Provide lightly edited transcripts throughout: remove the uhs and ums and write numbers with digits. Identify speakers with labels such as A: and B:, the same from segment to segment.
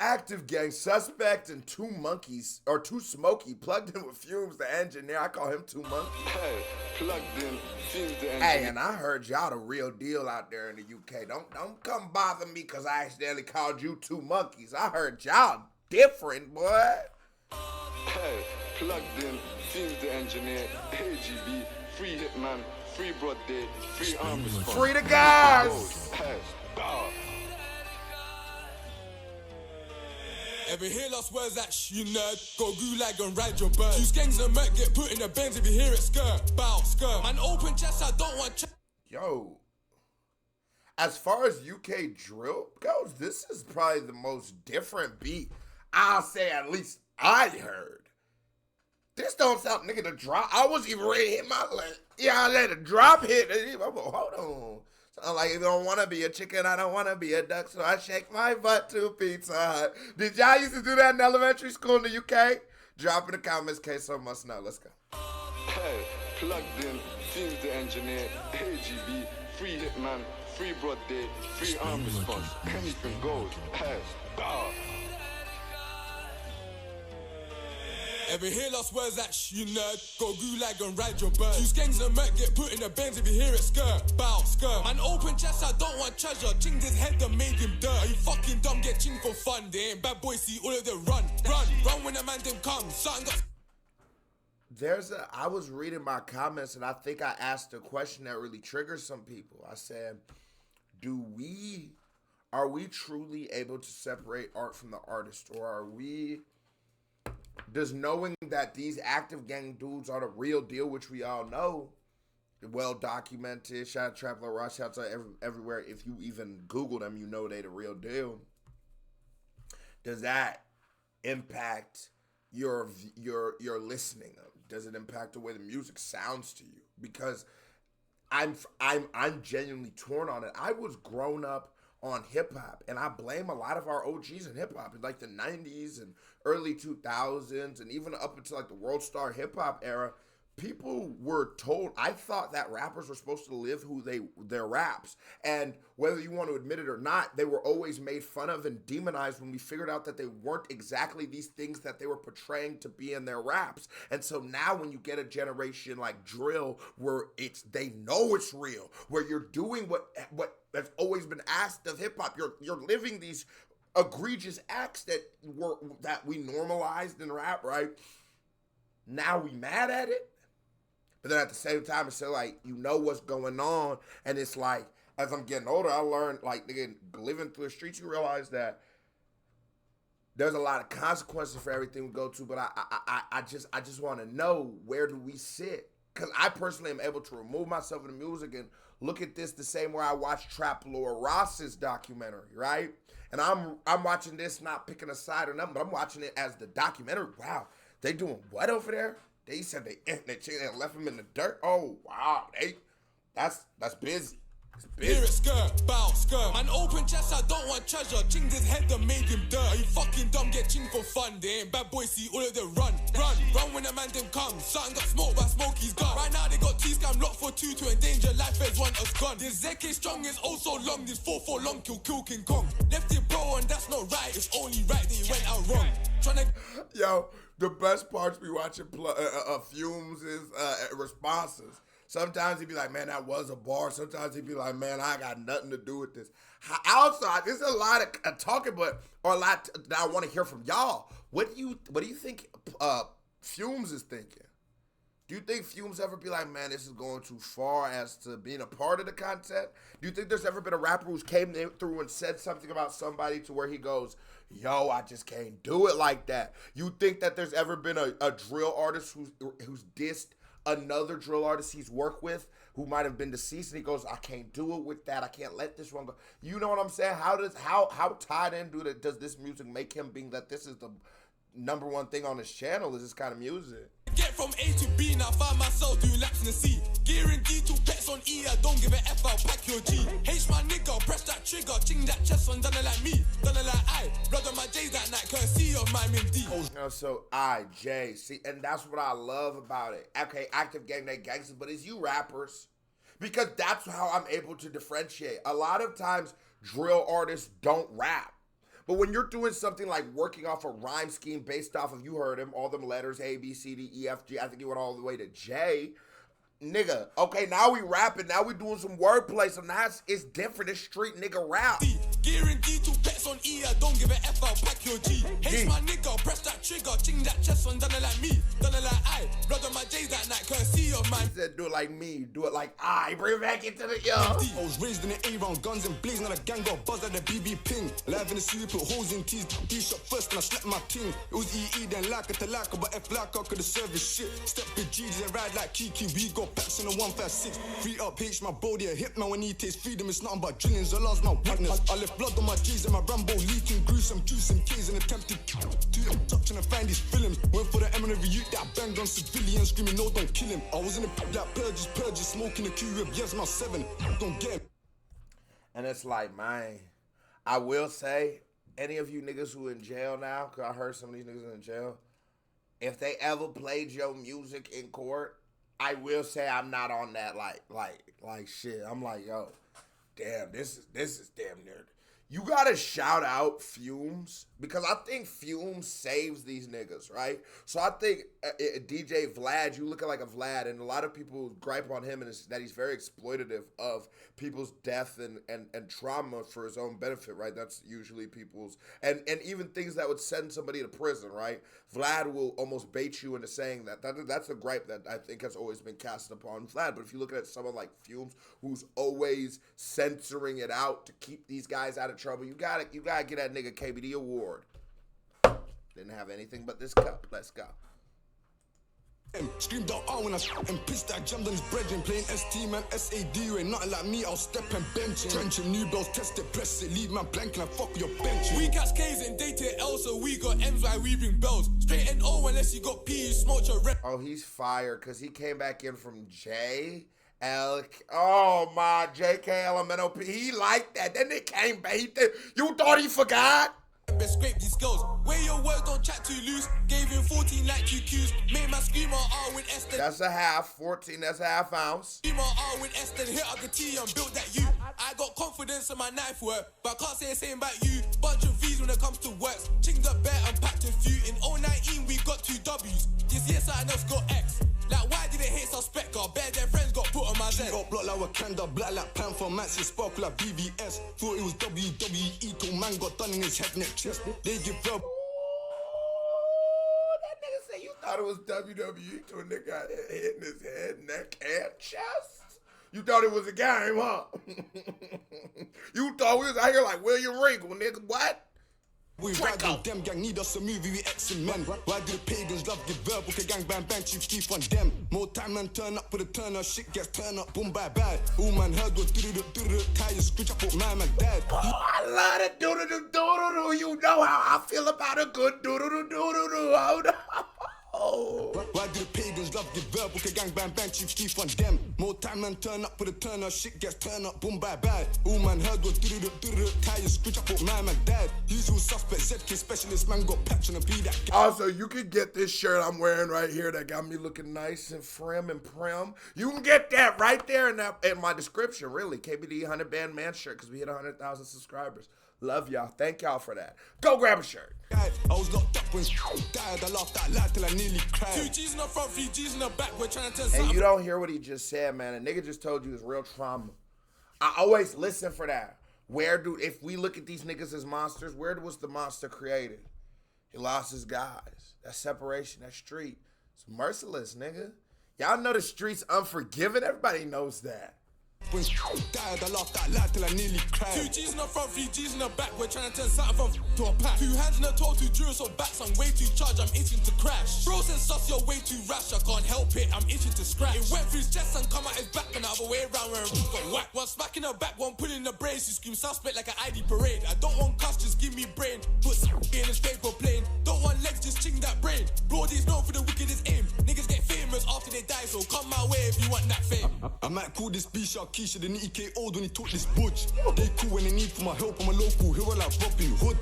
A: Active Gang suspect and 2Smokeyy plugged in with Fumez the engineer. I call him 2Smokeyy.
B: Hey, plugged in, Fumez the engineer.
A: Hey, and I heard y'all the real deal out there in the UK. Don't come bother me because I accidentally called you 2Smokeyy's. I heard y'all different, boy.
B: Hey, plugged in, Fumez the engineer. AGB, free hitman, free broad day, free arm response.
A: Free the guys.
B: Hey,
C: Ever hear lost words that you nerd? Go gulag and ride your bird. 2Skengs and Merc get put in the Benz if you hear it skirt. Bow, skirt. Man, open chest, I don't want
A: Yo, as far as UK drill goes, this is probably the most different beat I'll say at least I heard. This don't sound, nigga, the drop. I was even ready to hit my leg. Yeah, I let a drop hit. Hold on. Sound like you don't want to be a chicken, I don't want to be a duck, so I shake my butt to Pizza Hut. Did y'all used to do that in elementary school in the UK? Drop in the comments, case someone must know. Let's go.
B: Hey, plugged in, Fumez the engineer. AGB, free hitman, free broad day, free arm response. Anything goes. Hey,
C: Ever hear lost words that you nerd? Go gulag and ride your bird. 2Skengs and Merc get put in the Benz if you hear it skirt. Bow, skirt. Man, open chest, I don't want treasure. Chinged his head that made him dirt. Are you fucking dumb? Get chinged for fun. They ain't bad boys, see all of them run. Run when the man them come. Something got...
A: I was reading my comments and I think I asked a question that really triggers some people. I said, are we truly able to separate art from the artist, or does knowing that these Active Gang dudes are the real deal, which we all know, well documented, shout out Trapler Ross, shout out to everywhere, if you even Google them, you know they the real deal. Does that impact your listening? Does it impact the way the music sounds to you? Because I'm genuinely torn on it. I was grown up on hip hop, and I blame a lot of our OGs in hip hop in like the 90s and early 2000s, and even up until like the World Star hip hop era. People were told, I thought that rappers were supposed to live their raps, and whether you want to admit it or not, they were always made fun of and demonized when we figured out that they weren't exactly these things that they were portraying to be in their raps. And so now when you get a generation like drill where they know it's real, where you're doing what has always been asked of hip hop, you're living these egregious acts that we normalized in rap, right? Now we mad at it. But then at the same time, it's still like, you know what's going on. And it's like, as I'm getting older, I learned, like, nigga, living through the streets, you realize that there's a lot of consequences for everything we go to. But I just want to know, where do we sit? Because I personally am able to remove myself from the music and look at this the same way I watched Trapler Ross's documentary, right? And I'm watching this, not picking a side or nothing, but I'm watching it as the documentary. Wow, they doing what over there? They said they left him in the dirt. Oh wow, that's busy. It's busy.
C: Hear it skirt, bow, skirt. Man, open chest, I don't want treasure. Chinged his head that made him dirt. Are you fucking dumb? Get chinged for fun. They ain't bad boys, see all of them run when the man them come. Something got smoked by Smokey's gun. Right now they got T-Scam locked for 2 to endanger life as one has gone. This ZK strong is also long. This 4-4 long kill King Kong. Left it bro and that's not right. It's only right that he went out wrong. Tryna...
A: Yo, the best parts we watching Fumez' responses. Sometimes he'd be like, man, that was a bar. Sometimes he'd be like, man, I got nothing to do with this. Outside, there's a lot of talking, or a lot that I want to hear from y'all. What do you think Fumez is thinking? Do you think Fumez ever be like, man, this is going too far as to being a part of the content? Do you think there's ever been a rapper who's came through and said something about somebody to where he goes, yo, I just can't do it like that? You think that there's ever been a drill artist who's dissed another drill artist he's worked with who might have been deceased, and he goes, I can't do it with that. I can't let this one go. You know what I'm saying? How tied in does this music make him, being that this is the number one thing on his channel, is this kind of music?
C: Get from A to B, now find myself doing laps in the C. Gearing D to pets on E, I don't give a F, I'll pack your G. H my nigga, press that trigger, ching that chest on, done it like me, done it like I. Blood on my J that night, courtesy of my Min D.
A: So J, see, and that's what I love about it. Okay, Active Gang, they gangsters, but it's you rappers. Because that's how I'm able to differentiate. A lot of times, drill artists don't rap. But when you're doing something like working off a rhyme scheme based off of, you heard him, all them letters, A, B, C, D, E, F, G, I think he went all the way to J. Nigga, okay, now we rapping, now we doing some wordplay, so now it's different, it's street nigga rap.
C: Guaranteed to pets on E, I don't give a F, I'll pack your G. H my nigga, press that trigger, ching that chest on, done it like me, done it like I, blood on my J's that night, courtesy of mine.
A: He said do it like me, do it like I, bring it back into the, yo.
D: I was raised in the A-round, guns and blazing on a gang, got buzzed at the BB ping. Live in the city, put holes in T's, D-shot first and I slapped my ting. It was EE then like it to like, but F like I could've service shit. Step with G's and ride like Kiki, we got packs in the 156. Free up H, my body a hit man when he tastes freedom, it's nothing but drillings, alarms my weakness. I left blood on my G's and my Rambo leaking, gruesome juice and K's and attempted to touch and find these films. Went for the eminent youth that banged on civilians, screaming no don't kill him. I was in the pit like purges, smoking the Q with yes my 7, don't get him.
A: And it's like, man, I will say, any of you niggas who in jail now, cause I heard some of these niggas in jail, if they ever played your music in court, I will say I'm not on that like shit. I'm like, yo, damn, this is damn near. You gotta shout out Fumez, because I think Fumez saves these niggas, right? So I think DJ Vlad, you look at like a Vlad, and a lot of people gripe on him and that he's very exploitative of people's death and trauma for his own benefit, right? That's usually people's, and even things that would send somebody to prison, right? Vlad will almost bait you into saying that. That's a gripe that I think has always been cast upon Vlad. But if you look at someone like Fumez, who's always censoring it out to keep these guys out of trouble, you gotta get that nigga KBD award. Didn't have anything but this cup. Let's go.
D: Screamed out when I and pissed that jammed on his brethren, playing ST man, SAD, ain't nothing like me, I'll step and bench him. Trench him, new bells, test it, press it, leave man blank and I fuck with your bench.
C: We catch K's and date it L, so we got M's while we ring bells. Straight and O unless you got P, you smoked your rep.
A: Oh, he's fired because he came back in from J. L. Oh my, JK Elemental P. He liked that. Then it came back. You thought he forgot?
C: Scrape these girls. Where your words don't chat too loose. Gave him 14 like QQs. Made my screamer R with Esther.
A: That's a half. 14. That's a half ounce.
C: Screamer R with Esther. Hit up the T and built that U. I got confidence in my knife work, but I can't say the same about you. Bunch of V's when it comes to works. Chinged up bear and packed a few. In 019 we got 2 W's. This year something else got X. Like why did it hate suspect? Got bare their friends got put on my Z.
D: Got blood like Wakanda, black like Panther, Maxi sparkle like BBS. Thought it was WWE till man got done in his head, neck, chest. They give up.
A: That nigga said you thought it was WWE till a nigga got hit in his head, neck, and chest. You thought it was a game, huh? You thought we was out here like William Regal, nigga. What?
D: We ride on them, gang need us a movie, we X men. Why do the pagans love give verbal? Okay, gang bang bang, chief chief on them. More time man turn up with a turner, shit gets turned up, boom bye bye. All man heard was do-do-do-do-do, tires screech up with my dad.
A: Oh, I love the do-do-do-do-do-do. You know how I feel about a good do-do-do-do-do-do. Oh, no.
D: Why do the pagans love give verbal? Okay, gang bang bang, chief chief on them. More time man turn up with a turner, shit gets turned up, boom bye bye. All man heard was do-do-do-do-do, tires screech up with my dad. Usual suspect, ZK specialist, man got patch on a be that guy.
A: Also, you can get this shirt I'm wearing right here that got me looking nice and prim and prim. You can get that right there in my description, really. KBD 100 Band Man shirt, because we hit 100,000 subscribers. Love y'all. Thank y'all for that. Go grab a shirt.
D: I was locked up when died. I laughed out loud till I nearly cried.
C: 2 G's in the front, 3 G's in the back. We're trying to tell
A: And
C: something.
A: you don't hear what he just said, man. A nigga just told you it's real trauma. I always listen for that. If we look at these niggas as monsters, where was the monster created? He lost his guys. That separation, that street. It's merciless, nigga. Y'all know the street's unforgiving. Everybody knows that.
D: When died, I laughed out loud till I nearly cried.
C: 2 G's in the front, 3 G's in the back. We're trying to turn something from to a pack. 2 hands in the toe, 2 drills on backs. I'm way too charged, I'm itching to crash. Bro says sus, you're way too rash. I can't help it, I'm itching to scratch. It went through his chest and come out his back. And the other way around where it got whack. One smack in the back, one pull in the brace. You scream suspect like an ID parade. I don't want cuss, just give me brain. Put in his paper plane. Don't want legs, just ching that brain. Brody's known for the wickedest aim. Niggas get famous after they die, so come my way if you want that fame.
D: I might call this B-Shark Keisha, the EK old when he took this budge. They cool when they need for my help, I'm a local hero like Robin Hood.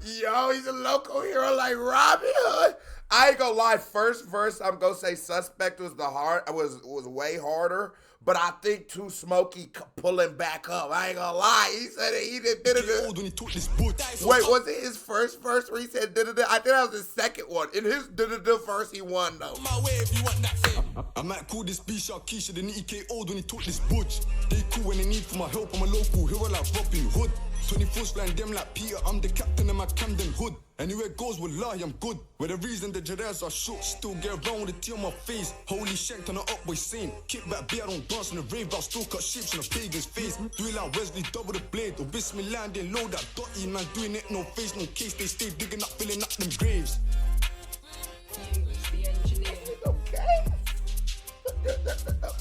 A: Yo, he's a local hero like Robin Hood. I ain't gonna lie. First verse, I'm gonna say Suspect was was way harder. But I think 2Smokeyy pulling back up. I ain't gonna lie. He said it. He did it.
D: Old when he took this boot.
A: Wait, was it his first verse where he said did it? I think that was his second one. In his did it verse, he won though.
C: My way if you want that thing.
D: I might call this B-Shark Keisha, the nitty old when he took this butch. They cool when they need for my help. I'm a local hero like Robin Hood. 24 line them like Peter. I'm the captain of my Camden Hood. Anywhere goes with lie, I'm good. With the reason the Jedi's are shook. Still get around with the tea on my face. Holy shanked on the up boy scene. Kick back beer, I don't dance in the rave. I'll still cut shapes on a pagan's face. Do it like Wesley, double the blade. Or Bismillah landing low that dotty man. Doing it, no face, no case. They stay digging up, filling up them graves.
E: The engineer.
A: Okay.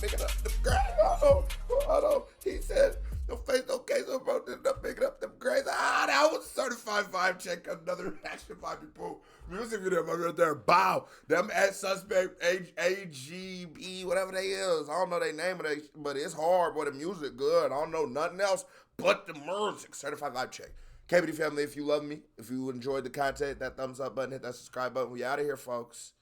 A: Picking up the grave. Hold on. He said, no face, no case, no bro. Picking up them graves. That was a certified vibe check. Another action vibe people. Music video right there. Bow. Them at Suspect, AGB, whatever they is. I don't know their name, but it's hard. But the music good. I don't know nothing else but the music. Certified vibe check. KBD family, if you love me, if you enjoyed the content, that thumbs up button, hit that subscribe button. We out of here, folks.